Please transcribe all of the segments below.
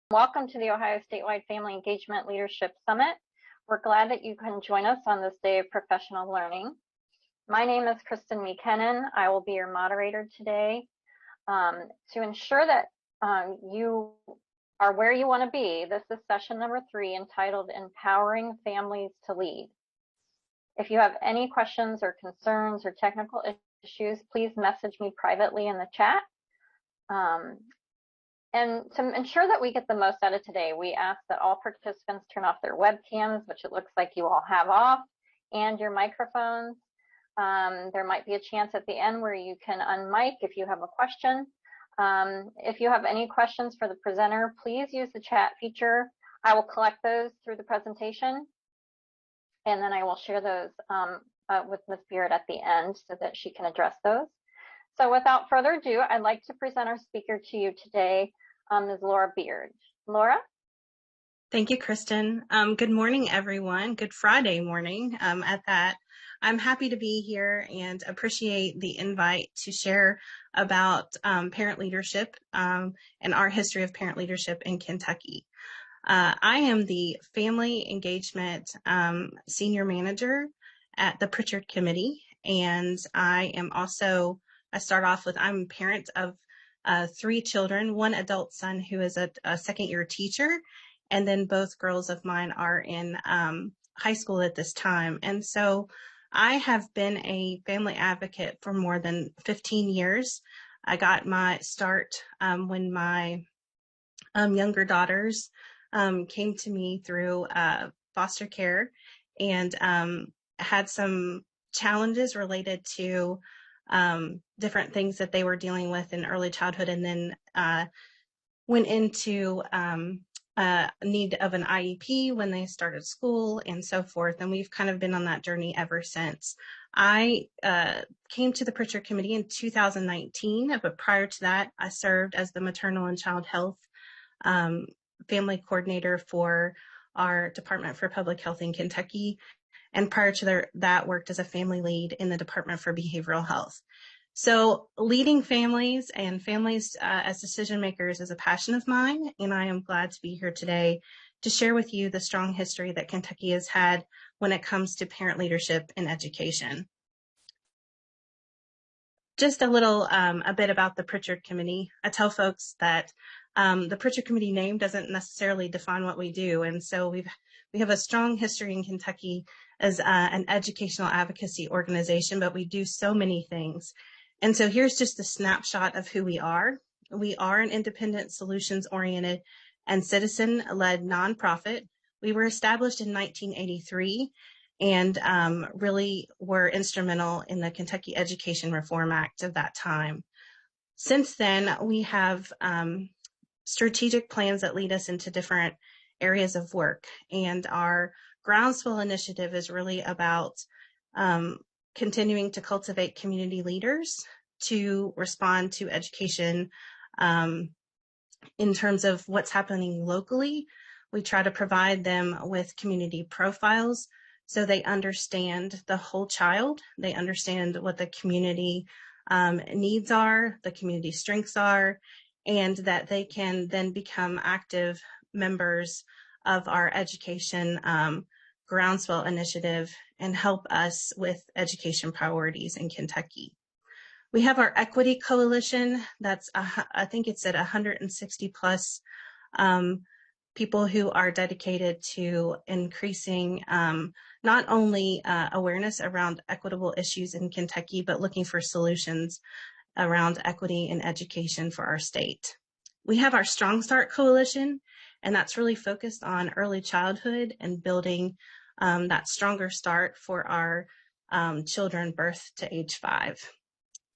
Welcome to the Ohio Statewide Family Engagement Leadership Summit. We're glad that you can join us on this day of professional learning. My name is Kristen McKinnon. I will be your moderator today. To ensure that you are where you want to be, this is session number 3 entitled Empowering Families to Lead. If you have any questions or concerns or technical issues, please message me privately in the chat. And to ensure that we get the most out of today, we ask that all participants turn off their webcams, which it looks like you all have off, and your microphones. There might be a chance at the end where you can unmic if you have a question. If you have any questions for the presenter, please use the chat feature. I will collect those through the presentation, and then I will share those with Ms. Beard at the end so that she can address those. So without further ado, I'd like to present our speaker to you today, Ms. Laura Beard. Laura? Thank you, Kristen. Good morning, everyone. Good Friday morning at that. I'm happy to be here and appreciate the invite to share about parent leadership and our history of parent leadership in Kentucky. I am the Family Engagement Senior Manager at the Pritchard Committee, and I'm a parent of 3 children, 1 adult son who is a second-year teacher, and then both girls of mine are in high school at this time. And so I have been a family advocate for more than 15 years. I got my start when my younger daughters came to me through foster care and had some challenges related to different things that they were dealing with in early childhood, and then went into need of an IEP when they started school and so forth. And we've kind of been on that journey ever since. I came to the Pritchard Committee in 2019, but prior to that, I served as the maternal and child health family coordinator for our Department for Public Health in Kentucky. And prior to that, worked as a family lead in the Department for Behavioral Health. So leading families and families as decision makers is a passion of mine, and I am glad to be here today to share with you the strong history that Kentucky has had when it comes to parent leadership in education. Just a bit about the Pritchard Committee. I tell folks that the Pritchard Committee name doesn't necessarily define what we do, and so we have a strong history in Kentucky as an educational advocacy organization, but we do so many things. And so here's just a snapshot of who we are. We are an independent, solutions-oriented, and citizen-led nonprofit. We were established in 1983 and really were instrumental in the Kentucky Education Reform Act of that time. Since then, we have strategic plans that lead us into different areas of work, and our Groundswell initiative is really about continuing to cultivate community leaders to respond to education in terms of what's happening locally. We try to provide them with community profiles so they understand the whole child. They understand what the community needs are, the community strengths are, and that they can then become active members of our education Groundswell initiative and help us with education priorities in Kentucky. We have our Equity Coalition. That's, I think it's at 160 plus people who are dedicated to increasing not only awareness around equitable issues in Kentucky, but looking for solutions around equity in education for our state. We have our Strong Start Coalition, and that's really focused on early childhood and building that stronger start for our children birth to age 5.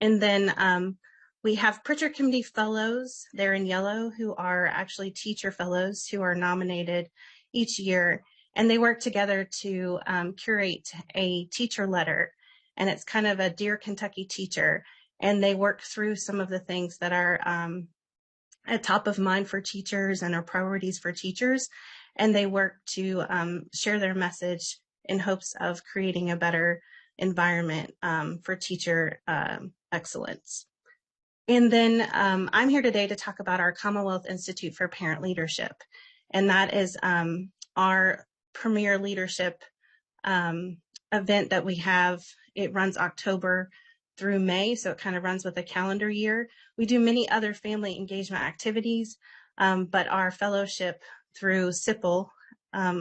And then we have Pritchard Committee Fellows, they're in yellow, who are actually teacher fellows who are nominated each year. And they work together to curate a teacher letter. And it's kind of a Dear Kentucky Teacher. And they work through some of the things that are at top of mind for teachers and are priorities for teachers. And they work to share their message in hopes of creating a better environment for teacher excellence. And then I'm here today to talk about our Commonwealth Institute for Parent Leadership. And that is our premier leadership event that we have. It runs October through May, so it kind of runs with a calendar year. We do many other family engagement activities, but our fellowship through CIPL,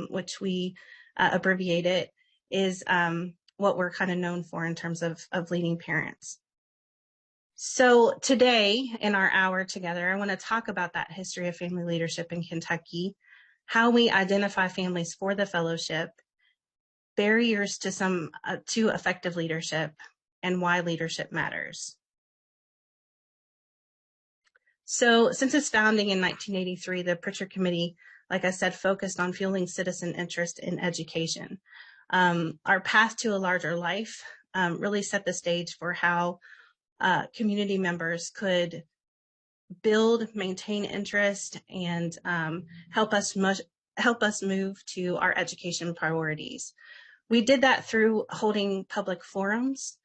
which we abbreviate it, is what we're kind of known for in terms of leading parents. So today in our hour together, I want to talk about that history of family leadership in Kentucky, how we identify families for the fellowship, barriers to effective leadership, and why leadership matters. So since its founding in 1983, the Pritchard Committee, like I said, focused on fueling citizen interest in education. Our path to a larger life really set the stage for how community members could build, maintain interest, and help us move to our education priorities. We did that through holding public forums.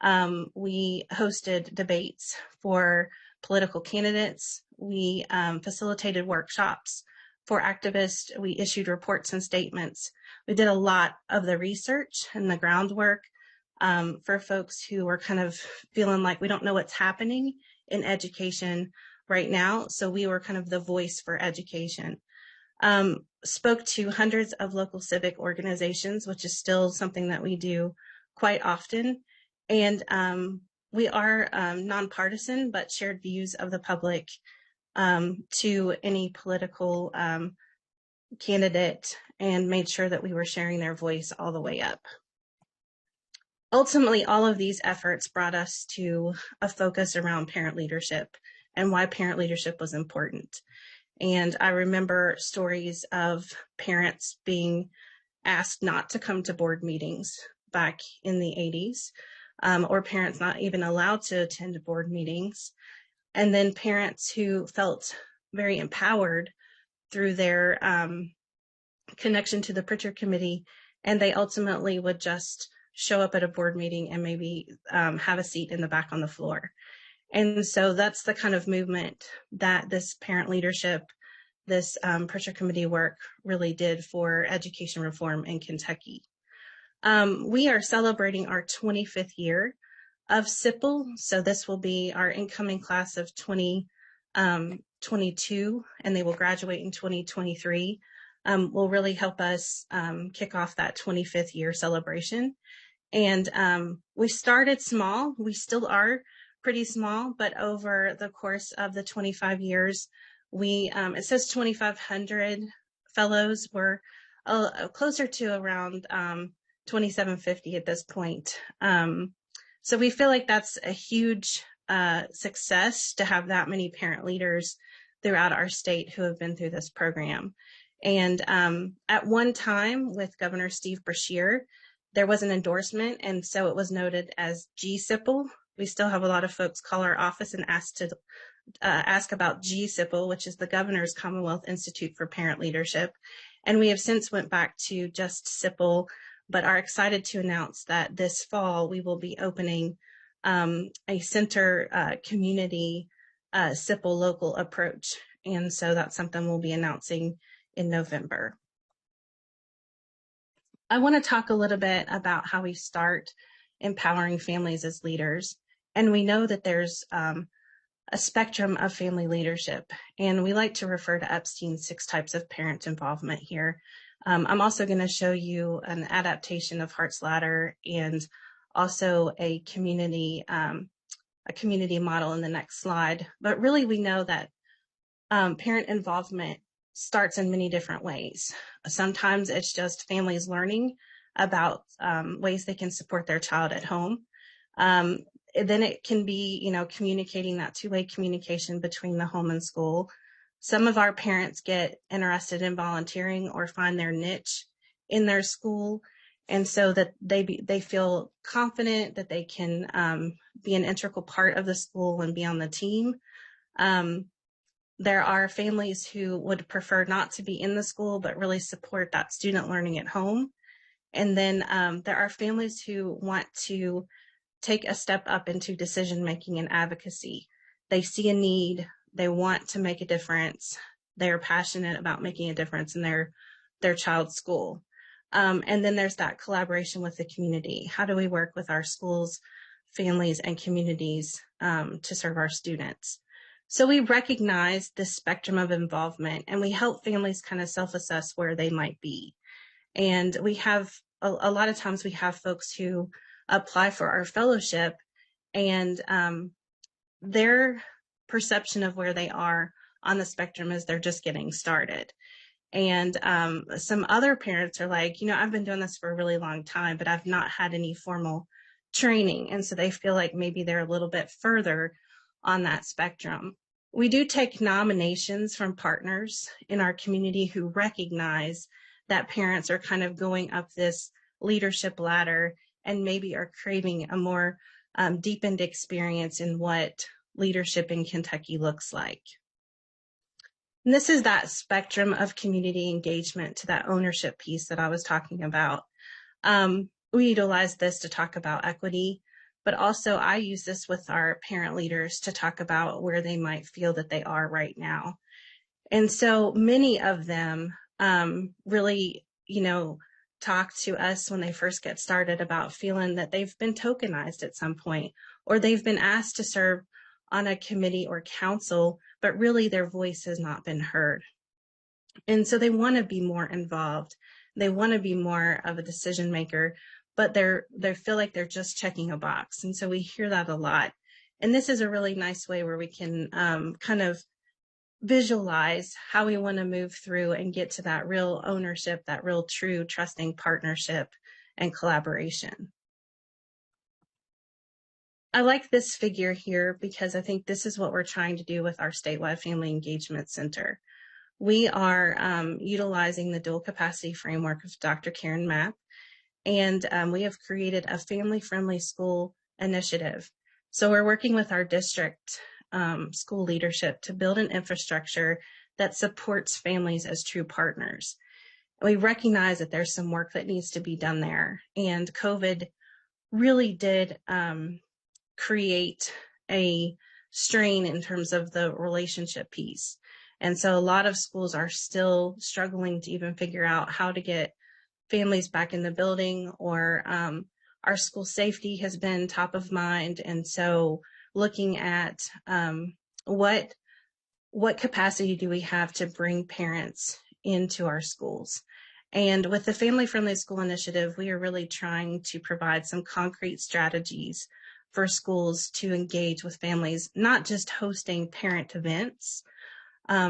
We hosted debates for political candidates. We facilitated workshops for activists. We issued reports and statements. We did a lot of the research and the groundwork for folks who were kind of feeling like we don't know what's happening in education right now. So we were kind of the voice for education. Spoke to hundreds of local civic organizations, which is still something that we do quite often. And we are nonpartisan, but shared views of the public to any political candidate, and made sure that we were sharing their voice all the way up. Ultimately, all of these efforts brought us to a focus around parent leadership and why parent leadership was important. And I remember stories of parents being asked not to come to board meetings back in the 80s, or parents not even allowed to attend board meetings. And then parents who felt very empowered through their connection to the Pritchard Committee, and they ultimately would just show up at a board meeting and maybe have a seat in the back on the floor. And so that's the kind of movement that this parent leadership, this Pritchard Committee work really did for education reform in Kentucky. We are celebrating our 25th year of CIPL. So this will be our incoming class of 2022, and they will graduate in 2023. Will really help us kick off that 25th year celebration. And we started small. We still are pretty small, but over the course of the 25 years, it says 2,500 fellows. We're closer to around 2,750 at this point. So we feel like that's a huge success to have that many parent leaders throughout our state who have been through this program. And at one time with Governor Steve Beshear, there was an endorsement, and so it was noted as GCIPL. We still have a lot of folks call our office and ask about GCIPL, which is the Governor's Commonwealth Institute for Parent Leadership. And we have since went back to just CIPL, but are excited to announce that this fall we will be opening a center community CIPL local approach. And so that's something we'll be announcing in November. I want to talk a little bit about how we start empowering families as leaders. And we know that there's a spectrum of family leadership, and we like to refer to Epstein's 6 types of parent involvement here. I'm also going to show you an adaptation of Hart's Ladder and also a community model in the next slide. But really, we know that parent involvement starts in many different ways. Sometimes it's just families learning about ways they can support their child at home. Then it can be, communicating that two-way communication between the home and school. Some of our parents get interested in volunteering or find their niche in their school, and so that they feel confident that they can be an integral part of the school and be on the team. There are families who would prefer not to be in the school, but really support that student learning at home. And then there are families who want to take a step up into decision-making and advocacy. they see a need, they want to make a difference, they're passionate about making a difference in their child's school. And then there's that collaboration with the community. How do we work with our schools, families, and communities to serve our students? So we recognize this spectrum of involvement, and we help families kind of self-assess where they might be. And we have a lot of times we have folks who apply for our fellowship, and their perception of where they are on the spectrum is they're just getting started. And some other parents are like, I've been doing this for a really long time, but I've not had any formal training. And so they feel like maybe they're a little bit further on that spectrum. We do take nominations from partners in our community who recognize that parents are kind of going up this leadership ladder and maybe are craving a more deepened experience in what leadership in Kentucky looks like. And this is that spectrum of community engagement to that ownership piece that I was talking about. We utilize this to talk about equity, but also I use this with our parent leaders to talk about where they might feel that they are right now. And so many of them really, talk to us when they first get started about feeling that they've been tokenized at some point, or they've been asked to serve on a committee or council, but really their voice has not been heard. And so they want to be more involved. They want to be more of a decision maker, but they feel like they're just checking a box. And so we hear that a lot. And this is a really nice way where we can kind of visualize how we want to move through and get to that real ownership, that real true trusting partnership and collaboration. I like this figure here because I think this is what we're trying to do with our statewide family engagement center. We are utilizing the dual capacity framework of Dr. Karen Mapp, and we have created a family-friendly school initiative. So we're working with our district school leadership to build an infrastructure that supports families as true partners. We recognize that there's some work that needs to be done there, and COVID really did create a strain in terms of the relationship piece. And so a lot of schools are still struggling to even figure out how to get families back in the building, or our school safety has been top of mind. And so looking at what capacity do we have to bring parents into our schools. And with the Family Friendly School Initiative, we are really trying to provide some concrete strategies for schools to engage with families, not just hosting parent events,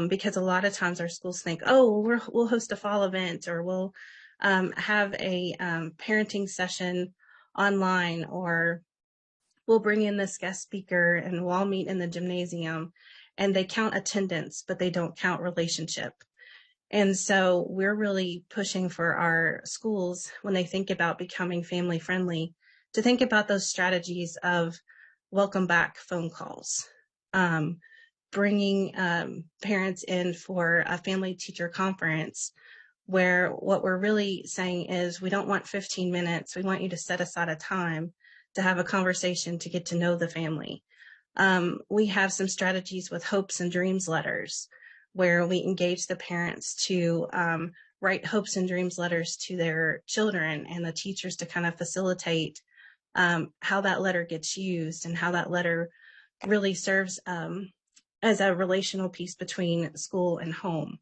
because a lot of times our schools think, oh, we'll host a fall event, or we'll have a parenting session online, or we'll bring in this guest speaker and we'll all meet in the gymnasium, and they count attendance, but they don't count relationship. And so we're really pushing for our schools, when they think about becoming family friendly, to think about those strategies of welcome back phone calls, bringing parents in for a family teacher conference, where what we're really saying is we don't want 15 minutes. We want you to set aside a time to have a conversation to get to know the family. We have some strategies with hopes and dreams letters, where we engage the parents to write hopes and dreams letters to their children, and the teachers to kind of facilitate how that letter gets used, and how that letter really serves as a relational piece between school and home.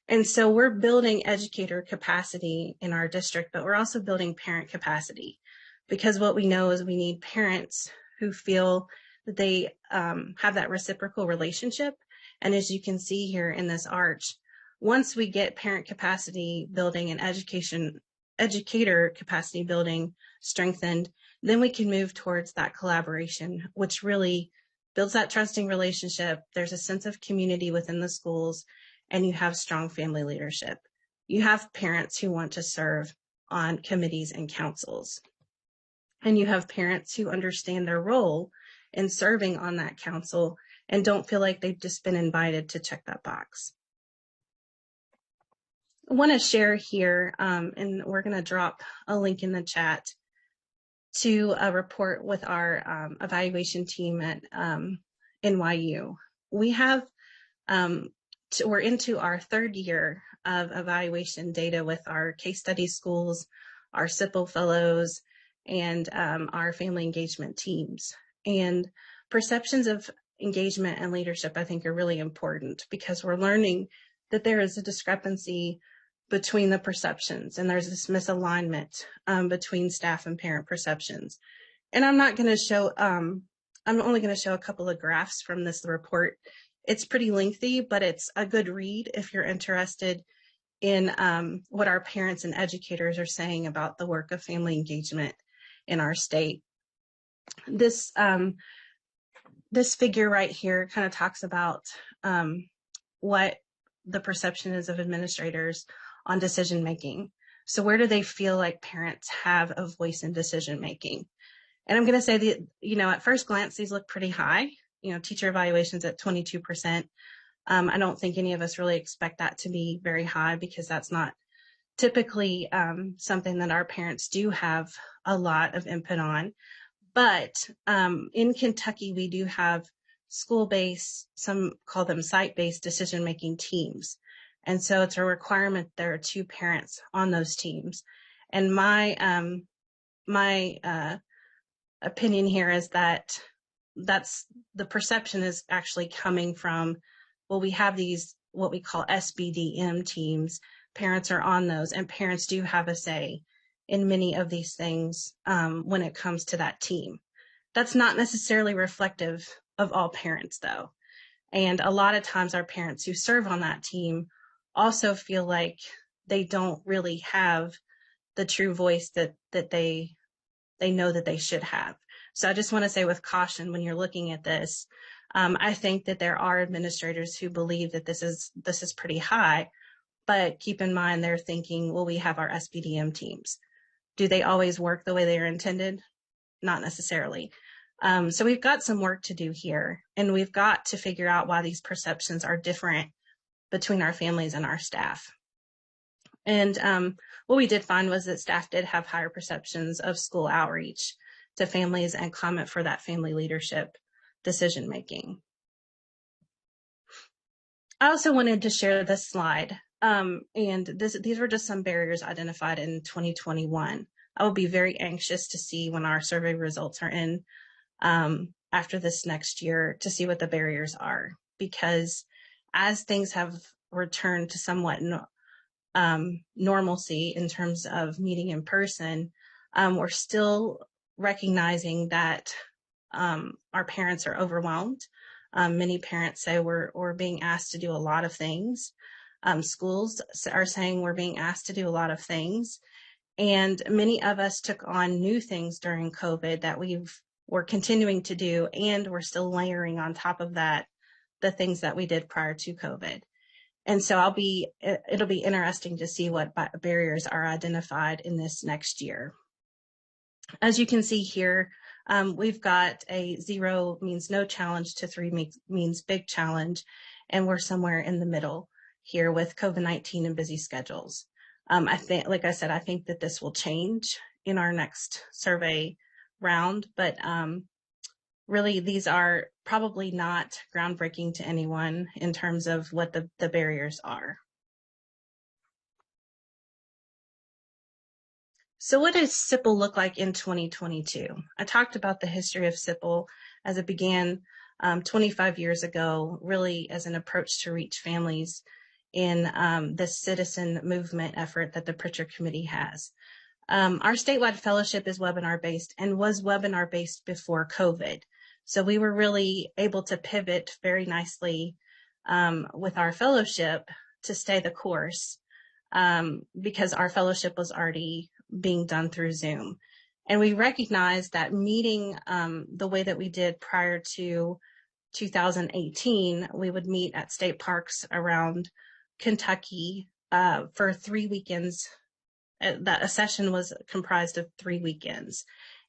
And so we're building educator capacity in our district, but we're also building parent capacity, because what we know is we need parents who feel that they have that reciprocal relationship. And as you can see here in this arch, once we get parent capacity building and educator capacity building strengthened, then we can move towards that collaboration, which really builds that trusting relationship. There's a sense of community within the schools, and you have strong family leadership. You have parents who want to serve on committees and councils, and you have parents who understand their role in serving on that council and don't feel like they've just been invited to check that box. I want to share here, and we're going to drop a link in the chat to a report with our evaluation team at NYU. We have, we're into our third year of evaluation data with our case study schools, our CIPL fellows, and our family engagement teams. And perceptions of engagement and leadership, I think, are really important because we're learning that there is a discrepancy between the perceptions, and there's this misalignment between staff and parent perceptions. And I'm not going to show, I'm only going to show a couple of graphs from this report. It's pretty lengthy, but it's a good read if you're interested in what our parents and educators are saying about the work of family engagement in our state. This figure right here kind of talks about what the perception is of administrators on decision making. So where do they feel like parents have a voice in decision making? And I'm going to say that, at first glance, these look pretty high. Teacher evaluations at 22%. I don't think any of us really expect that to be very high because that's not typically something that our parents do have a lot of input on. But in Kentucky, we do have school-based, some call them site-based decision-making teams. And so it's a requirement there are 2 parents on those teams. And my opinion here is that the perception is actually coming from, well, we have these, what we call SBDM teams. Parents are on those, and parents do have a say in many of these things when it comes to that team. That's not necessarily reflective of all parents, though. And a lot of times our parents who serve on that team also feel like they don't really have the true voice that they know that they should have. So I just want to say with caution, when you're looking at this, I think that there are administrators who believe that this is pretty high, but keep in mind they're thinking, well, we have our SBDM teams. Do they always work the way they are intended? Not necessarily. So we've got some work to do here, and we've got to figure out why these perceptions are different between our families and our staff. And what we did find was that staff did have higher perceptions of school outreach to families and comment for that family leadership decision making. I also wanted to share this slide, and these were just some barriers identified in 2021. I will be very anxious to see when our survey results are in after this next year to see what the barriers are, because as things have returned to somewhat normalcy in terms of meeting in person, we're still recognizing that our parents are overwhelmed. Many parents say we're being asked to do a lot of things. Schools are saying we're being asked to do a lot of things. And many of us took on new things during COVID that we're continuing to do, and we're still layering on top of that the things that we did prior to COVID. And so it'll be interesting to see what barriers are identified in this next year. As you can see here, we've got a 0 means no challenge to 3 means big challenge, and we're somewhere in the middle here with COVID-19 and busy schedules. I think, like I said, I think that this will change in our next survey round, but really these are probably not groundbreaking to anyone in terms of what the barriers are. So what does CIPL look like in 2022? I talked about the history of CIPL as it began 25 years ago, really as an approach to reach families in this citizen movement effort that the Pritchard Committee has. Our statewide fellowship is webinar-based and was webinar-based before COVID. So we were really able to pivot very nicely with our fellowship to stay the course because our fellowship was already being done through Zoom. And we recognized that meeting the way that we did prior to 2018, we would meet at state parks around Kentucky for 3 weekends. That a session was comprised of 3 weekends.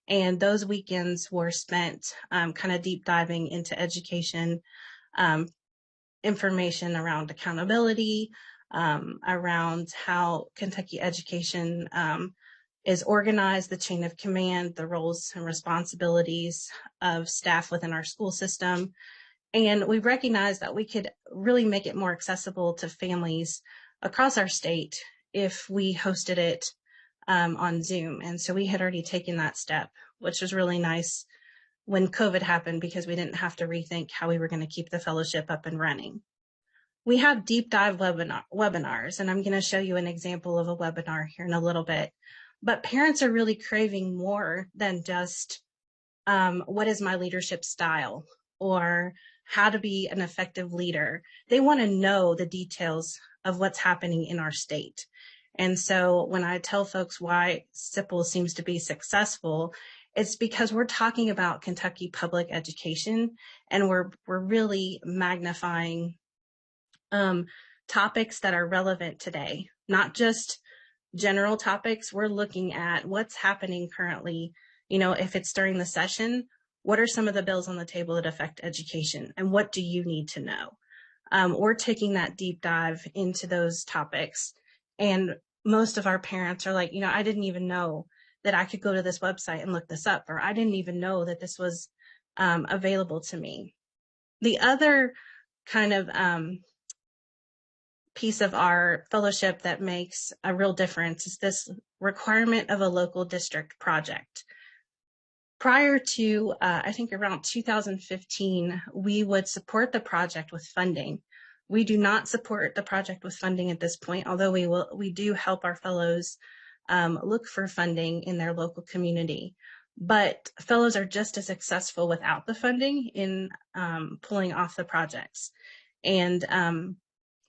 And those weekends were spent kind of deep diving into education, information around accountability, around how Kentucky education is organized, the chain of command, the roles and responsibilities of staff within our school system, And we recognized that we could really make it more accessible to families across our state if we hosted it on Zoom. And so we had already taken that step, which was really nice when COVID happened, because we didn't have to rethink how we were going to keep the fellowship up and running. We have deep dive webinars, and I'm going to show you an example of a webinar here in a little bit. But parents are really craving more than just what is my leadership style or how to be an effective leader. They want to know the details of what's happening in our state. And so when I tell folks why CIPL seems to be successful, it's because we're talking about Kentucky public education, and we're really magnifying topics that are relevant today, not just general topics. We're looking at what's happening currently. You know, if it's during the session, what are some of the bills on the table that affect education, and what do you need to know? We're taking that deep dive into those topics. And most of our parents are like, you know, I didn't even know that I could go to this website and look this up, or I didn't even know that this was available to me. The other kind of piece of our fellowship that makes a real difference is this requirement of a local district project. Prior to, I think around 2015, we would support the project with funding. We do not support the project with funding at this point, although we do help our fellows look for funding in their local community. But fellows are just as successful without the funding in pulling off the projects. And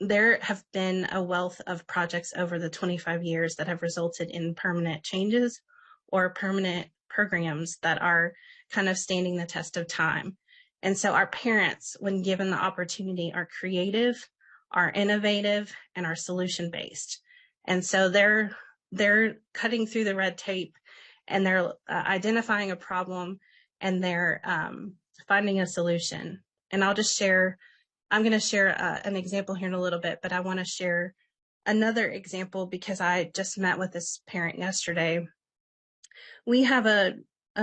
there have been a wealth of projects over the 25 years that have resulted in permanent changes or permanent programs that are kind of standing the test of time. And so our parents, when given the opportunity, are creative, are innovative, and are solution-based. And so they're cutting through the red tape, and they're identifying a problem, and they're finding a solution. And I'm going to share an example here in a little bit, but I want to share another example because I just met with this parent yesterday. We have a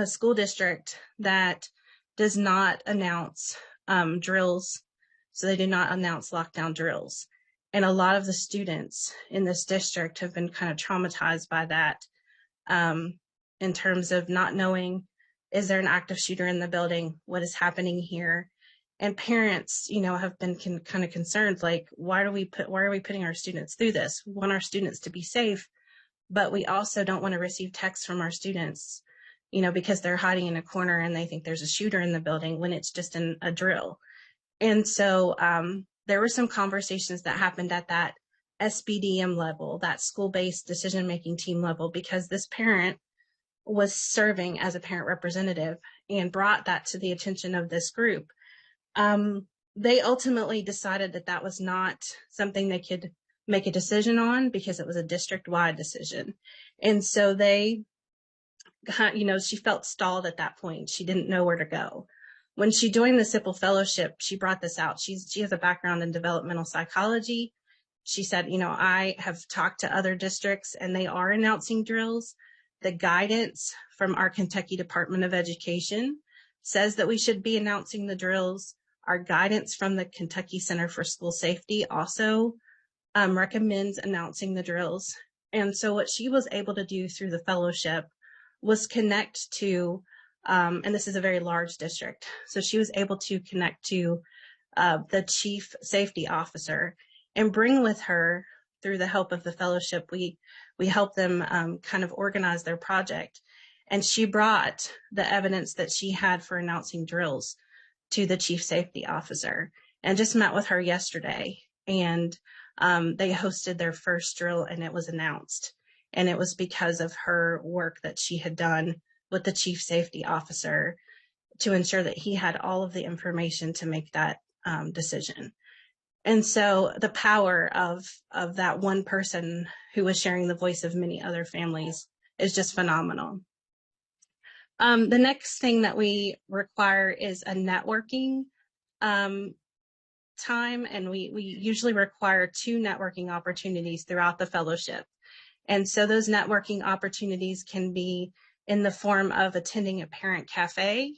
school district that does not announce drills, so they do not announce lockdown drills. And a lot of the students in this district have been kind of traumatized by that in terms of not knowing, is there an active shooter in the building? What is happening here? And parents, you know, have been kind of concerned, like, why are we putting our students through this? We want our students to be safe, but we also don't want to receive texts from our students, you know, because they're hiding in a corner and they think there's a shooter in the building when it's just a drill. And so there were some conversations that happened at that SBDM level, that school-based decision-making team level, because this parent was serving as a parent representative and brought that to the attention of this group. They ultimately decided that that was not something they could make a decision on because it was a district-wide decision. And so they, you know, she felt stalled at that point. She didn't know where to go. When she joined the CIPL fellowship, she brought this out. She has a background in developmental psychology. She said, you know, I have talked to other districts and they are announcing drills. The guidance from our Kentucky Department of Education says that we should be announcing the drills. Our guidance from the Kentucky Center for School Safety also recommends announcing the drills. And so what she was able to do through the fellowship was connect to, and this is a very large district, so she was able to connect to the chief safety officer and bring with her, through the help of the fellowship, we help them kind of organize their project. And she brought the evidence that she had for announcing drills to the chief safety officer, and just met with her yesterday. And they hosted their first drill and it was announced. And it was because of her work that she had done with the chief safety officer to ensure that he had all of the information to make that decision. And so the power of that one person who was sharing the voice of many other families is just phenomenal. The next thing that we require is a networking time, and we usually require 2 networking opportunities throughout the fellowship. And so those networking opportunities can be in the form of attending a parent cafe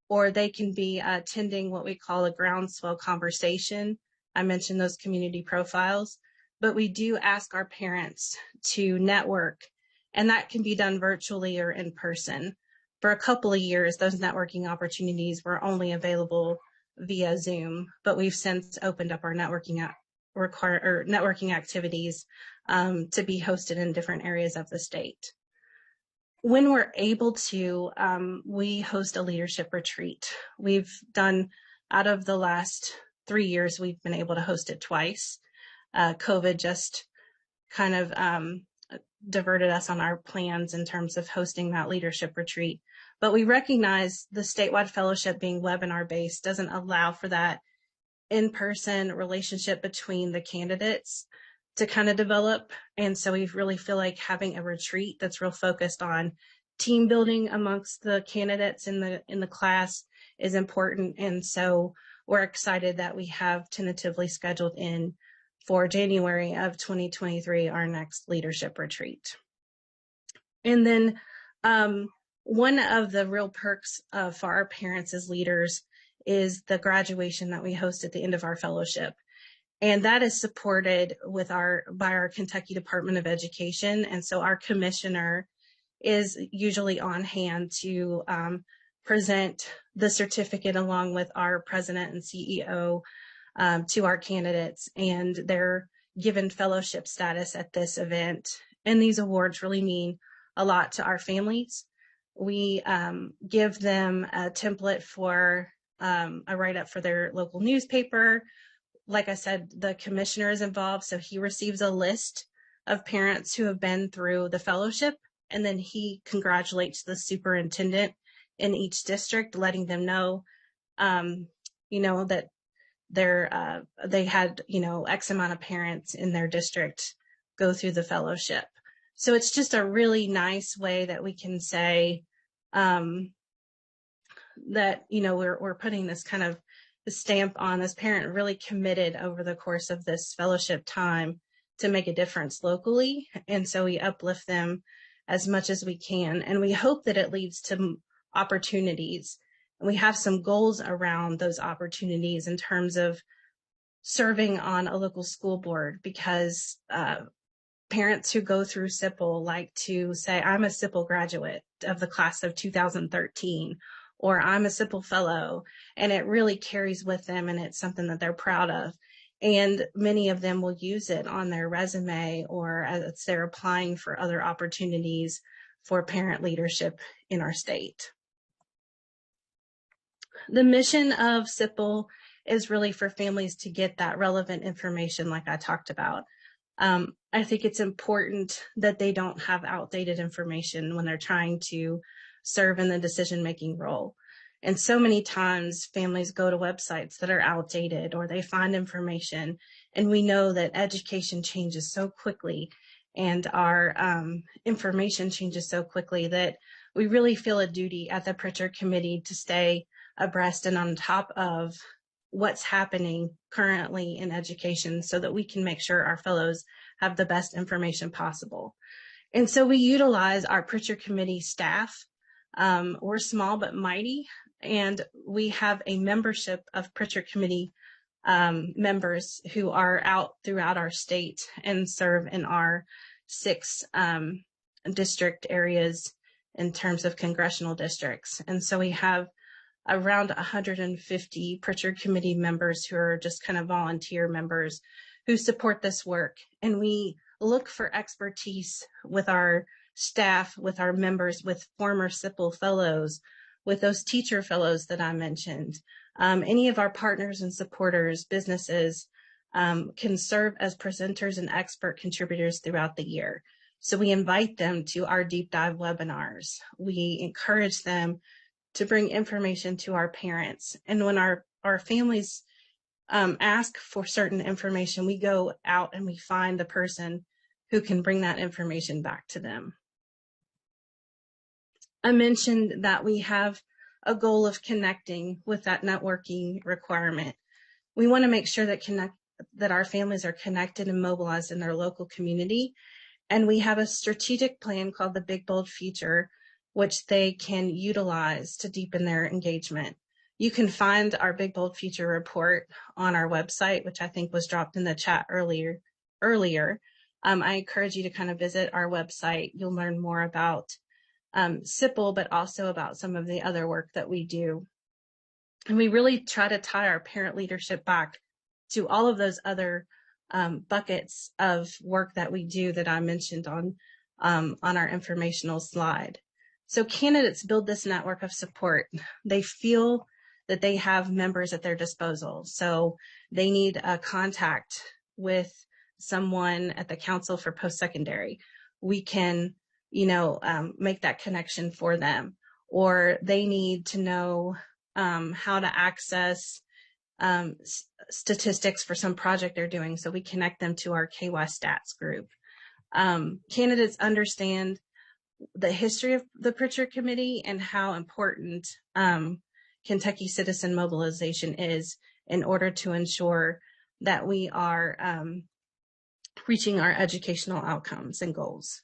or they can be attending what we call a groundswell conversation. I mentioned those community profiles, but we do ask our parents to network, and that can be done virtually or in person. For a couple of years, those networking opportunities were only available via Zoom, but we've since opened up our networking activities to be hosted in different areas of the state. When we're able to, we host a leadership retreat. We've done, out of the last 3 years, we've been able to host it twice. COVID just kind of diverted us on our plans in terms of hosting that leadership retreat. But we recognize the statewide fellowship being webinar based doesn't allow for that in-person relationship between the candidates to kind of develop. And so we really feel like having a retreat that's real focused on team building amongst the candidates in the class is important. And so we're excited that we have tentatively scheduled in for January of 2023, our next leadership retreat. And then one of the real perks for our parents as leaders is the graduation that we host at the end of our fellowship. And that is supported by our Kentucky Department of Education. And so our commissioner is usually on hand to present the certificate along with our president and CEO to our candidates, and they're given fellowship status at this event. And these awards really mean a lot to our families. We give them a template for a write-up for their local newspaper. Like I said, the commissioner is involved, so he receives a list of parents who have been through the fellowship, and then he congratulates the superintendent in each district, letting them know, that they had, X amount of parents in their district go through the fellowship. So it's just a really nice way that we can say that, we're putting this kind of stamp on this parent really committed over the course of this fellowship time to make a difference locally. And so we uplift them as much as we can. And we hope that it leads to opportunities. And we have some goals around those opportunities in terms of serving on a local school board, because parents who go through CIPL like to say, I'm a CIPL graduate of the class of 2013, or I'm a CIPL fellow, and it really carries with them, and it's something that they're proud of. And many of them will use it on their resume or as they're applying for other opportunities for parent leadership in our state. The mission of CIPL is really for families to get that relevant information like I talked about. I think it's important that they don't have outdated information when they're trying to serve in the decision-making role. And so many times families go to websites that are outdated, or they find information, and we know that education changes so quickly and our information changes so quickly that we really feel a duty at the Pritchard Committee to stay abreast and on top of what's happening currently in education so that we can make sure our fellows have the best information possible. And so we utilize our Pritchard Committee staff. We're small but mighty, and we have a membership of Pritchard Committee members who are out throughout our state and serve in our 6 district areas in terms of congressional districts. And so we have around 150 Pritchard Committee members who are just kind of volunteer members who support this work. And we look for expertise with our staff, with our members, with former CIPL fellows, with those teacher fellows that I mentioned. Any of our partners and supporters, businesses, can serve as presenters and expert contributors throughout the year. So we invite them to our deep dive webinars. We encourage them to bring information to our parents. And when our families ask for certain information, we go out and we find the person who can bring that information back to them. I mentioned that we have a goal of connecting with that networking requirement. We want to make sure that our families are connected and mobilized in their local community. And we have a strategic plan called the Big Bold Future which they can utilize to deepen their engagement. You can find our Big Bold Future report on our website, which I think was dropped in the chat earlier. I encourage you to kind of visit our website. You'll learn more about CIPL, but also about some of the other work that we do. And we really try to tie our parent leadership back to all of those other buckets of work that we do that I mentioned on our informational slide. So candidates build this network of support. They feel that they have members at their disposal. So they need a contact with someone at the Council for Post-Secondary. We can, make that connection for them. Or they need to know how to access statistics for some project they're doing. So we connect them to our KY Stats group. Candidates understand the history of the Pritchard Committee and how important Kentucky citizen mobilization is in order to ensure that we are reaching our educational outcomes and goals.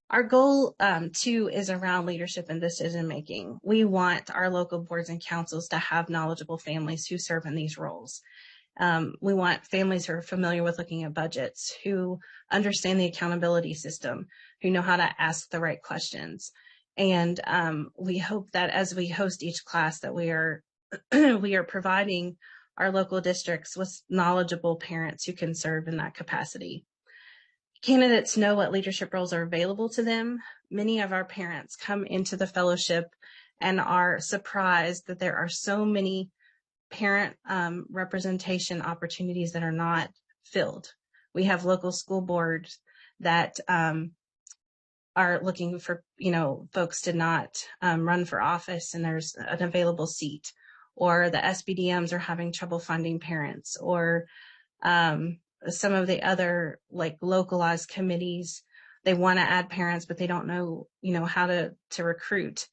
Our goal, too, is around leadership and decision-making. We want our local boards and councils to have knowledgeable families who serve in these roles. We want families who are familiar with looking at budgets, who understand the accountability system, who know how to ask the right questions. And we hope that as we host each class that we are providing our local districts with knowledgeable parents who can serve in that capacity. Candidates know what leadership roles are available to them. Many of our parents come into the fellowship and are surprised that there are so many parent representation opportunities that are not filled. We have local school boards that are looking for, folks to not run for office and there's an available seat, or the SBDMs are having trouble finding parents, or some of the other localized committees, they want to add parents, but they don't know, how to recruit.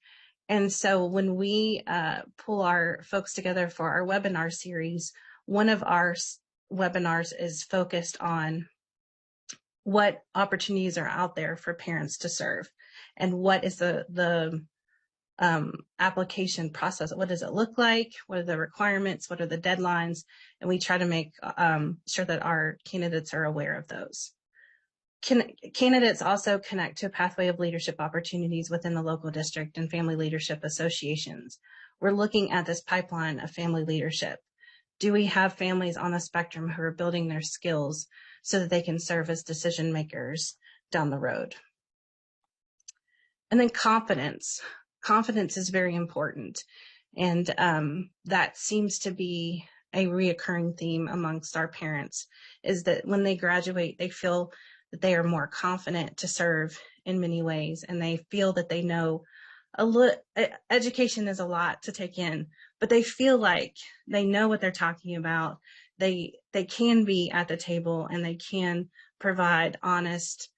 And so when we pull our folks together for our webinar series, one of our webinars is focused on what opportunities are out there for parents to serve and what is the application process. What does it look like? What are the requirements? What are the deadlines? And we try to make sure that our candidates are aware of those. Candidates also connect to a pathway of leadership opportunities within the local district and family leadership associations. We're looking at this pipeline of family leadership. Do we have families on the spectrum who are building their skills so that they can serve as decision makers down the road? And then confidence. Confidence is very important. And that seems to be a reoccurring theme amongst our parents, is that when they graduate, they feel that they are more confident to serve in many ways, and they feel that they know education is a lot to take in, but they feel like they know what they're talking about. They can be at the table and they can provide honest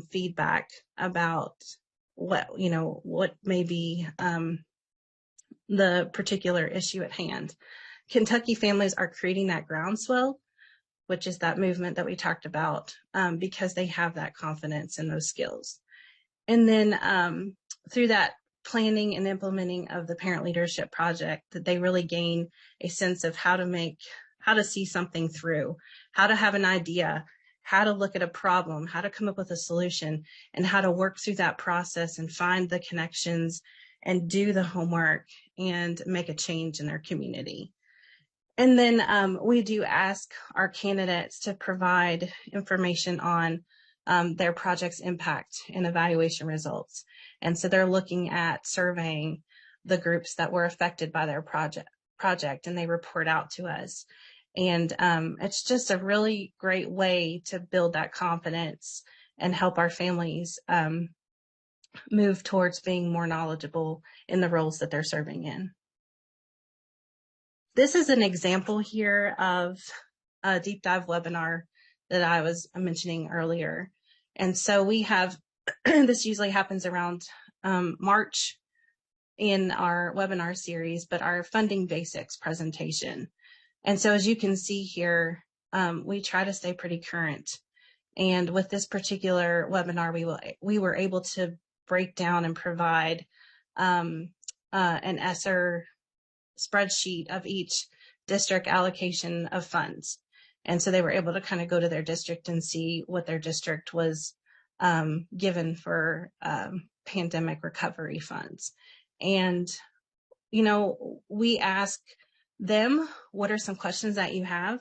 feedback about what may be the particular issue at hand. Kentucky families are creating that groundswell, which is that movement that we talked about, because they have that confidence in those skills. And then through that planning and implementing of the Parent Leadership Project, that they really gain a sense of how to see something through, how to have an idea, how to look at a problem, how to come up with a solution, and how to work through that process and find the connections and do the homework and make a change in their community. And then we do ask our candidates to provide information on their project's impact and evaluation results. And so they're looking at surveying the groups that were affected by their project, and they report out to us. And it's just a really great way to build that confidence and help our families move towards being more knowledgeable in the roles that they're serving in. This is an example here of a deep dive webinar that I was mentioning earlier. And so we have, this usually happens around March in our webinar series, but our funding basics presentation. And so as you can see here, we try to stay pretty current. And with this particular webinar, we were able to break down and provide an ESSER spreadsheet of each district allocation of funds. And so they were able to kind of go to their district and see what their district was given for pandemic recovery funds. And, you know, we ask them, what are some questions that you have?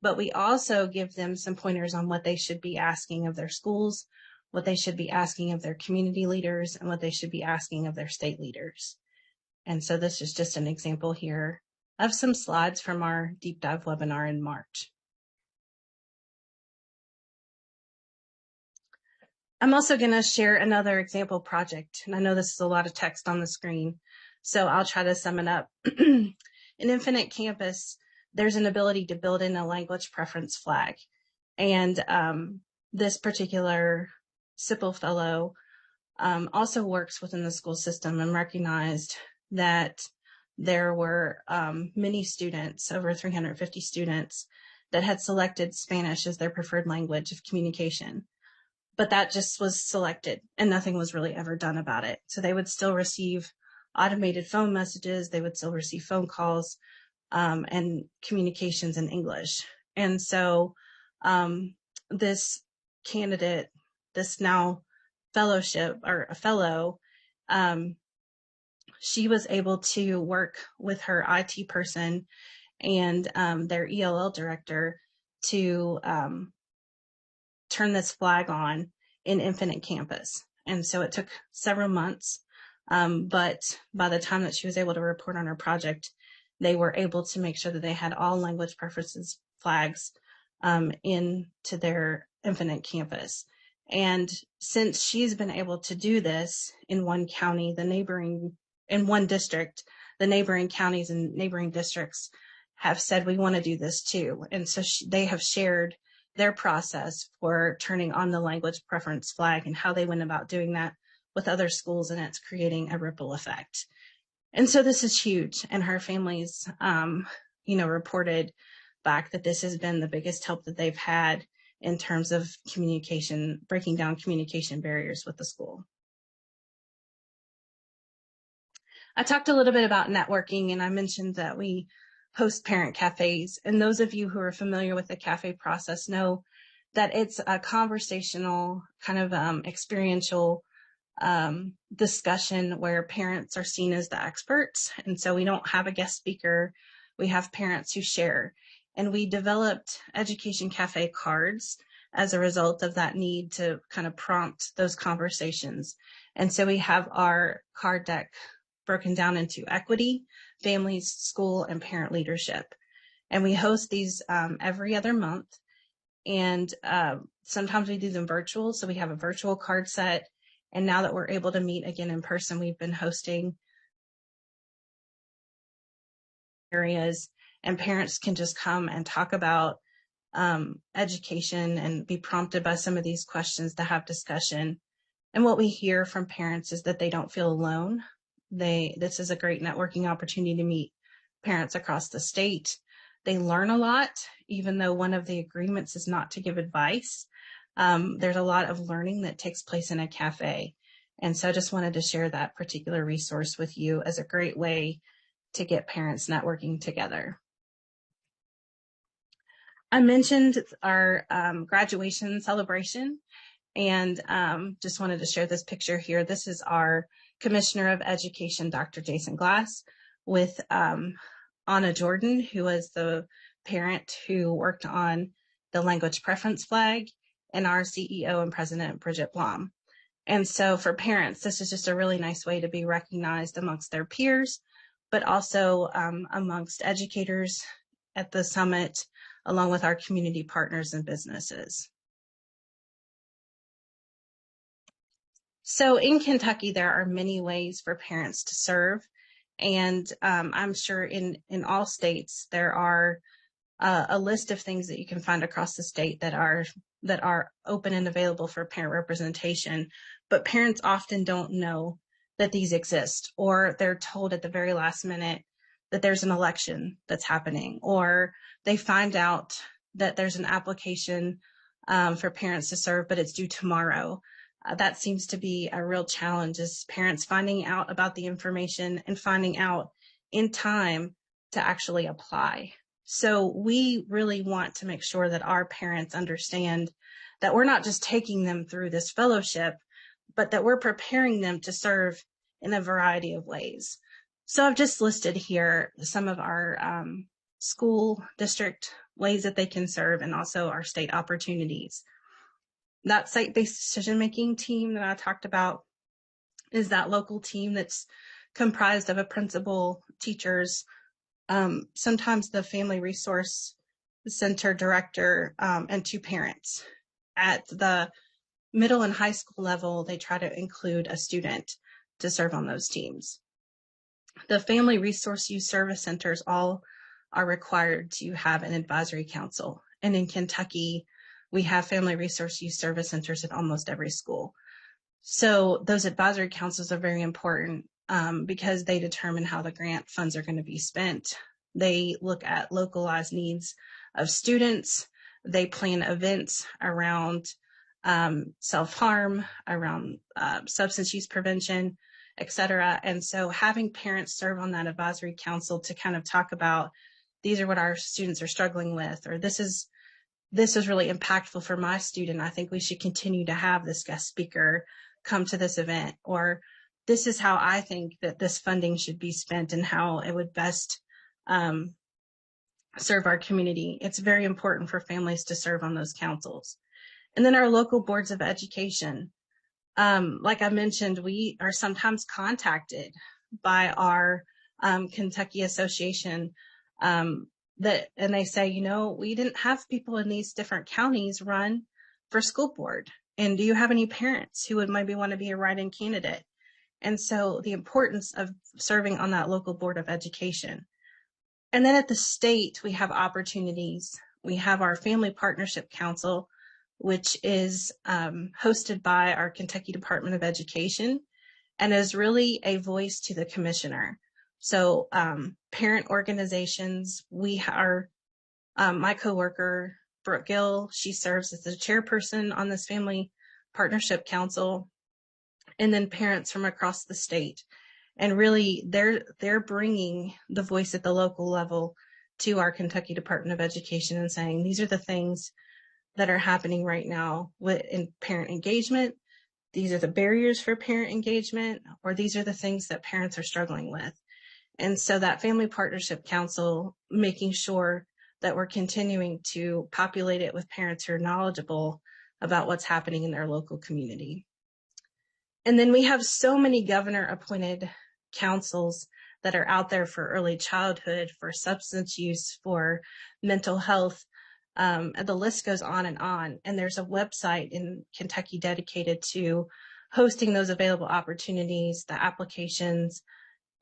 But we also give them some pointers on what they should be asking of their schools, what they should be asking of their community leaders, and what they should be asking of their state leaders. And so this is just an example here of some slides from our deep dive webinar in March. I'm also going to share another example project, and I know this is a lot of text on the screen, so I'll try to sum it up. In Infinite Campus, there's an ability to build in a language preference flag, and this particular CIPL fellow also works within the school system and recognized that there were many students, over 350 students, that had selected Spanish as their preferred language of communication. But that just was selected and nothing was really ever done about it. So they would still receive automated phone messages, they would still receive phone calls and communications in English. And so this candidate, this now fellowship or a fellow, she was able to work with her IT person and their ELL director to turn this flag on in Infinite Campus. And so it took several months, but by the time that she was able to report on her project, they were able to make sure that they had all language preferences flags into their Infinite Campus. And since she's been able to do this in one county, in one district, the neighboring counties and neighboring districts have said, we want to do this too. And so they have shared their process for turning on the language preference flag and how they went about doing that with other schools, and it's creating a ripple effect. And so this is huge. And her family's, reported back that this has been the biggest help that they've had in terms of communication, breaking down communication barriers with the school. I talked a little bit about networking, and I mentioned that we host parent cafes. And those of you who are familiar with the cafe process know that it's a conversational, kind of experiential discussion where parents are seen as the experts. And so we don't have a guest speaker, we have parents who share. And we developed education cafe cards as a result of that need to kind of prompt those conversations. And so we have our card deck broken down into equity, families, school, and parent leadership. And we host these every other month. And sometimes we do them virtual. So we have a virtual card set. And now that we're able to meet again in person, we've been hosting areas, and parents can just come and talk about education and be prompted by some of these questions to have discussion. And what we hear from parents is that they don't feel alone. This is a great networking opportunity to meet parents across the state. They learn a lot, even though one of the agreements is not to give advice. There's a lot of learning that takes place in a cafe. And so I just wanted to share that particular resource with you as a great way to get parents networking together. I mentioned our graduation celebration, and just wanted to share this picture here. This is our Commissioner of Education, Dr. Jason Glass, with Anna Jordan, who was the parent who worked on the language preference flag, and our CEO and President, Bridget Blom. And so for parents, this is just a really nice way to be recognized amongst their peers, but also amongst educators at the summit, along with our community partners and businesses. So in Kentucky, there are many ways for parents to serve. And I'm sure in all states, there are a list of things that you can find across the state that are open and available for parent representation. But parents often don't know that these exist, or they're told at the very last minute that there's an election that's happening, or they find out that there's an application for parents to serve, but it's due tomorrow. that seems to be a real challenge, is parents finding out about the information and finding out in time to actually apply. So we really want to make sure that our parents understand that we're not just taking them through this fellowship, but that we're preparing them to serve in a variety of ways. So I've just listed here some of our school district ways that they can serve, and also our state opportunities. That site-based decision-making team that I talked about is that local team that's comprised of a principal, teachers, sometimes the family resource center director, and 2 parents. At the middle and high school level, they try to include a student to serve on those teams. The family resource youth service centers all are required to have an advisory council. And in Kentucky, we have family resource youth service centers at almost every school. So those advisory councils are very important because they determine how the grant funds are going to be spent. They look at localized needs of students. They plan events around self-harm, around substance use prevention, et cetera. And so having parents serve on that advisory council to kind of talk about, these are what our students are struggling with, or this is really impactful for my student. I think we should continue to have this guest speaker come to this event, or this is how I think that this funding should be spent and how it would best serve our community. It's very important for families to serve on those councils. And then our local boards of education. Like I mentioned, we are sometimes contacted by our Kentucky Association and they say, you know, we didn't have people in these different counties run for school board. And do you have any parents who would maybe want to be a write-in candidate? And so the importance of serving on that local board of education. And then at the state, we have opportunities. We have our Family Partnership Council, which is hosted by our Kentucky Department of Education and is really a voice to the commissioner. So parent organizations, we are, my coworker, Brooke Gill, she serves as the chairperson on this Family Partnership Council, and then parents from across the state. And really, they're bringing the voice at the local level to our Kentucky Department of Education and saying, these are the things that are happening right now in parent engagement. These are the barriers for parent engagement, or these are the things that parents are struggling with. And so that Family Partnership Council, making sure that we're continuing to populate it with parents who are knowledgeable about what's happening in their local community. And then we have so many governor-appointed councils that are out there for early childhood, for substance use, for mental health. And the list goes on. And there's a website in Kentucky dedicated to hosting those available opportunities, the applications.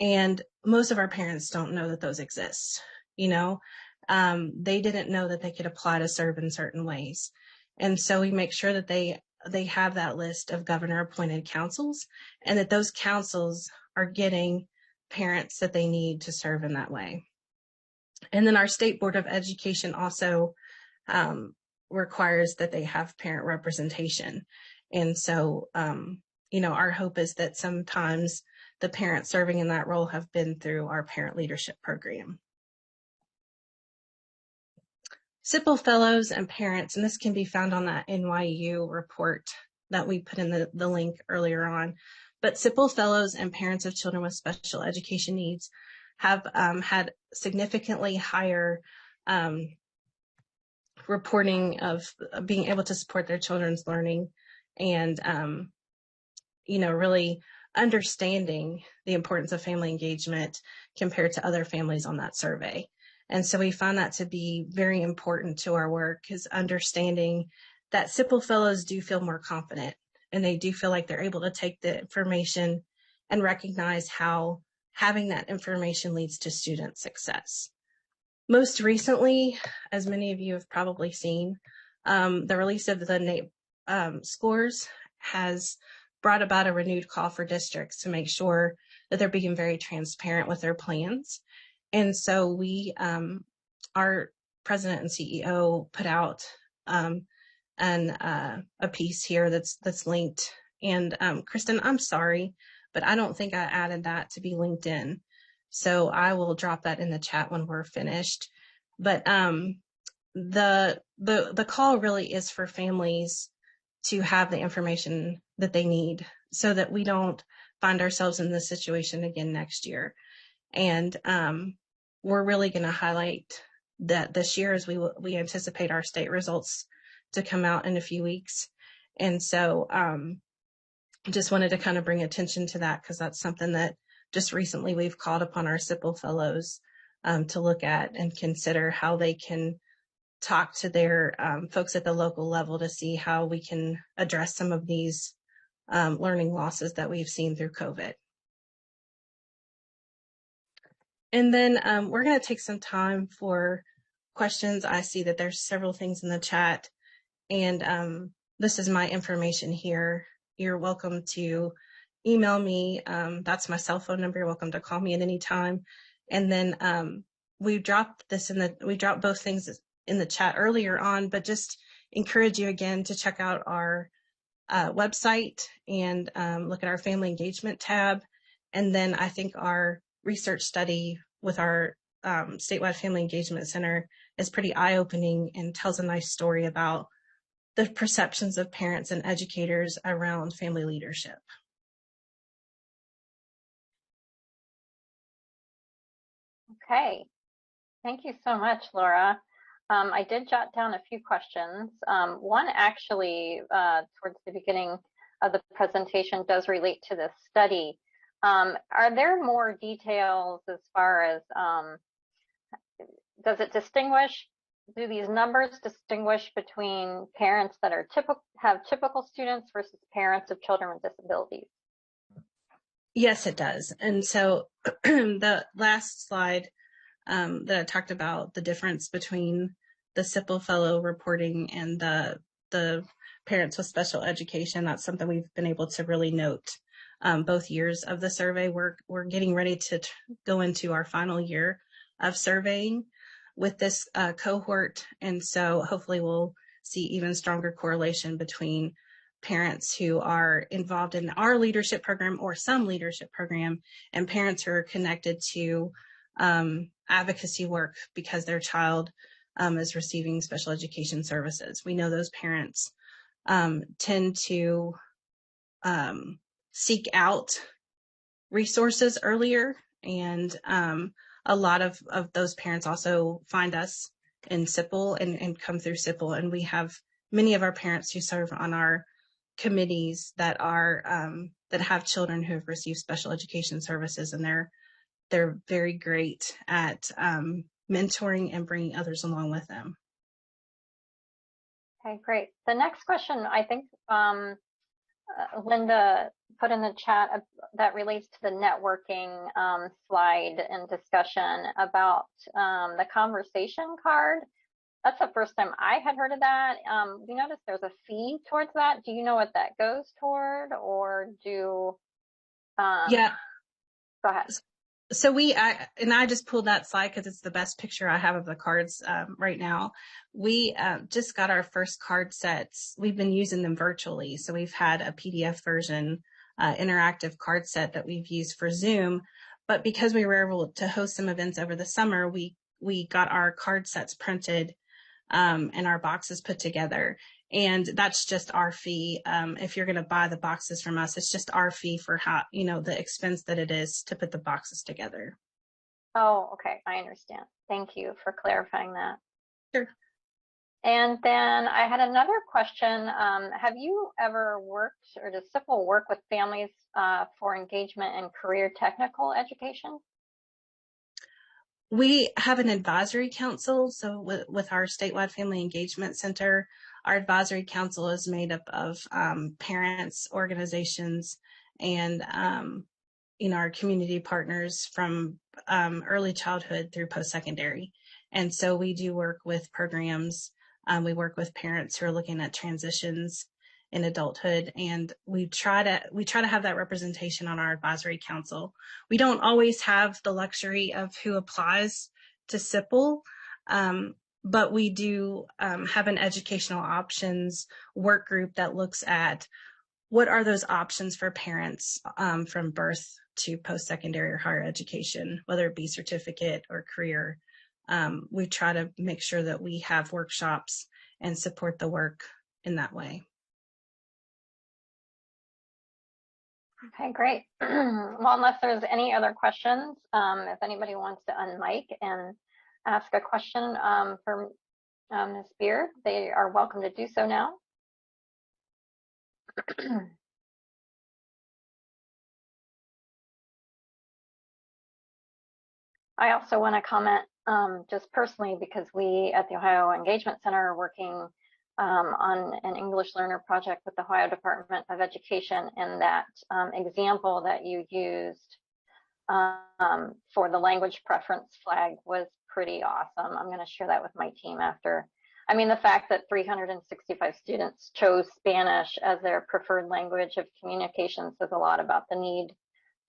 And most of our parents don't know that those exist. You know, they didn't know that they could apply to serve in certain ways. And so we make sure that they have that list of governor appointed councils, and that those councils are getting parents that they need to serve in that way. And then our State Board of Education also requires that they have parent representation. And so, you know, our hope is that sometimes the parents serving in that role have been through our parent leadership program. CIPL fellows and parents, and this can be found on that NYU report that we put in the link earlier on, but CIPL fellows and parents of children with special education needs have had significantly higher reporting of being able to support their children's learning and, you know, really understanding the importance of family engagement compared to other families on that survey. And so we found that to be very important to our work, is understanding that CIPL fellows do feel more confident, and they do feel like they're able to take the information and recognize how having that information leads to student success. Most recently, as many of you have probably seen, the release of the NAEP scores has brought about a renewed call for districts to make sure that they're being very transparent with their plans. And so we, our president and CEO put out a piece here that's linked And Kristen, I'm sorry, but I don't think I added that to be linked in. So I will drop that in the chat when we're finished. But the call really is for families to have the information that they need so that we don't find ourselves in this situation again next year. And we're really going to highlight that this year as we anticipate our state results to come out in a few weeks. And so just wanted to kind of bring attention to that because that's something that just recently we've called upon our CIPL fellows to look at and consider how they can talk to their folks at the local level to see how we can address some of these learning losses that we've seen through COVID. And then we're going to take some time for questions. I see that there's several things in the chat, and this is my information here. You're welcome to email me. That's my cell phone number. You're welcome to call me at any time. And then we dropped both things in the chat earlier on, but just encourage you again to check out our website and look at our family engagement tab. And then I think our research study with our statewide family engagement center is pretty eye-opening and tells a nice story about the perceptions of parents and educators around family leadership. Okay, thank you so much, Laura. I did jot down a few questions. One actually towards the beginning of the presentation does relate to this study. Are there more details as far as, does it distinguish, do these numbers distinguish between parents that are have typical students versus parents of children with disabilities? Yes, it does. And so the last slide that I talked about the difference between the CIPL fellow reporting and the parents with special education, that's something we've been able to really note both years of the survey. We're getting ready to go into our final year of surveying with this cohort. And so hopefully we'll see even stronger correlation between parents who are involved in our leadership program or some leadership program and parents who are connected to advocacy work because their child is receiving special education services. We know those parents tend to seek out resources earlier, and a lot of those parents also find us in CIPL and come through CIPL, and we have many of our parents who serve on our committees that are that have children who have received special education services, and they're very great at mentoring and bringing others along with them. Okay, great. The next question, I think Linda put in the chat that relates to the networking slide and discussion about the conversation card. That's the first time I had heard of that. We noticed there's a fee towards that. Do you know what that goes toward, or do? Yeah. Go ahead. So I just pulled that slide because it's the best picture I have of the cards right now. We just got our first card sets. We've been using them virtually. So we've had a PDF version, interactive card set that we've used for Zoom. But because we were able to host some events over the summer, we got our card sets printed and our boxes put together. And that's just our fee. If you're going to buy the boxes from us, it's just our fee for how, the expense that it is to put the boxes together. Oh, okay. I understand. Thank you for clarifying that. Sure. And then I had another question. Have you ever worked, or does CIPL work with families for engagement in career technical education? We have an advisory council. So with our statewide family engagement center, our advisory council is made up of parents, organizations, and our community partners from early childhood through post-secondary. And so we do work with programs. We work with parents who are looking at transitions in adulthood, and we try to have that representation on our advisory council. We don't always have the luxury of who applies to CIPL, but we do have an educational options work group that looks at what are those options for parents from birth to post-secondary or higher education, whether it be certificate or career. We try to make sure that we have workshops and support the work in that way. Okay, great. Well, unless there's any other questions, if anybody wants to unmic and ask a question for Ms. Beard, they are welcome to do so now. I also want to comment just personally, because we at the Ohio Engagement Center are working on an English learner project with the Ohio Department of Education, and that example that you used for the language preference flag was pretty awesome. I'm going to share that with my team after. I mean, the fact that 365 students chose Spanish as their preferred language of communication says a lot about the need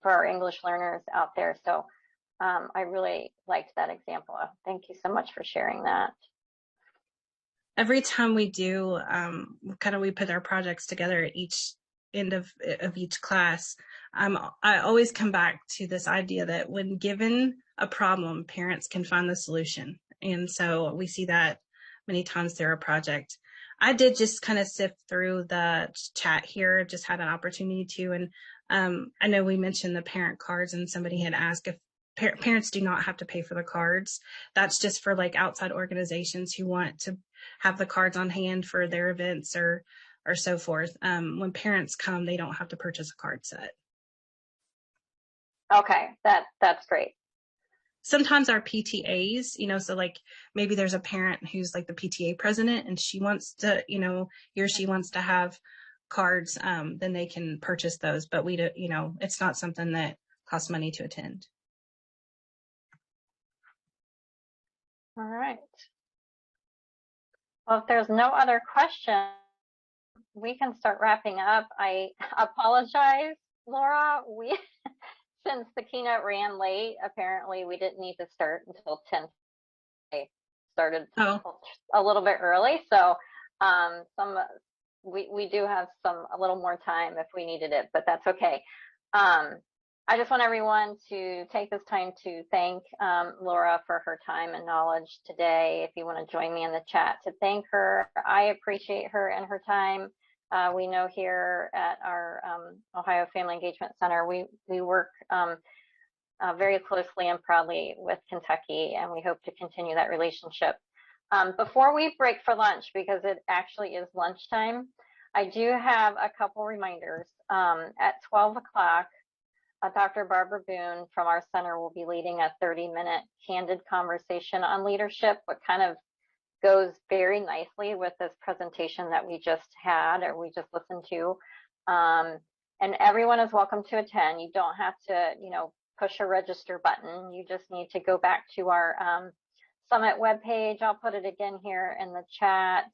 for our English learners out there. So I really liked that example. Thank you so much for sharing that. Every time we do, we put our projects together at each end of each class, I always come back to this idea that when given a problem, parents can find the solution. And so we see that many times through our project. I did just kind of sift through the chat here, just had an opportunity to, and I know we mentioned the parent cards, and somebody had asked if parents do not have to pay for the cards. That's just for like outside organizations who want to have the cards on hand for their events or so forth. When parents come, they don't have to purchase a card set. Okay, that's great. Sometimes our PTAs, so like maybe there's a parent who's like the PTA president and she wants to, he or she wants to have cards, then they can purchase those. But we do, it's not something that costs money to attend. All right. Well, if there's no other questions, we can start wrapping up. I apologize, Laura. Since the keynote ran late, apparently we didn't need to start until 10. I started a little bit early, so we do have a little more time if we needed it, but that's okay. I just want everyone to take this time to thank Laura for her time and knowledge today. If you want to join me in the chat to thank her, I appreciate her and her time. We know here at our Ohio Family Engagement Center, we work very closely and proudly with Kentucky, and we hope to continue that relationship. Before we break for lunch, because it actually is lunchtime, I do have a couple reminders. At 12 o'clock, Dr. Barbara Boone from our center will be leading a 30-minute candid conversation on leadership, what kind of goes very nicely with this presentation that we just had, or we just listened to. And everyone is welcome to attend. You don't have to, push a register button. You just need to go back to our Summit webpage. I'll put it again here in the chat,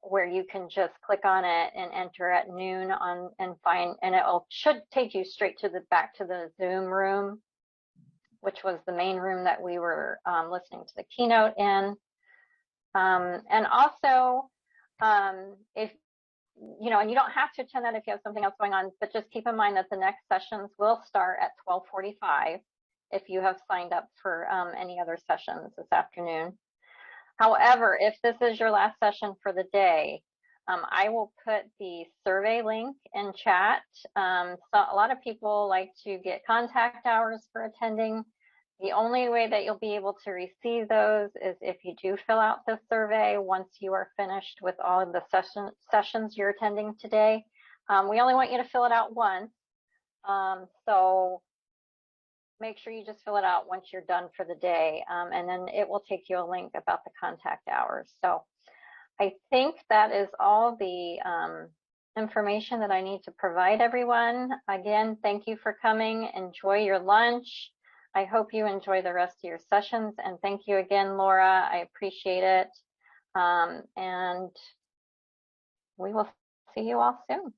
where you can just click on it and enter at noon and it should take you straight to back to the Zoom room, which was the main room that we were listening to the keynote in. And also, if and you don't have to attend that if you have something else going on, but just keep in mind that the next sessions will start at 12:45 if you have signed up for any other sessions this afternoon. However, if this is your last session for the day, I will put the survey link in chat. So a lot of people like to get contact hours for attending. The only way that you'll be able to receive those is if you do fill out the survey once you are finished with all of the sessions you're attending today. We only want you to fill it out once. So make sure you just fill it out once you're done for the day, and then it will take you a link about the contact hours. So I think that is all the information that I need to provide everyone. Again, thank you for coming. Enjoy your lunch. I hope you enjoy the rest of your sessions, and thank you again, Laura. I appreciate it. And we will see you all soon.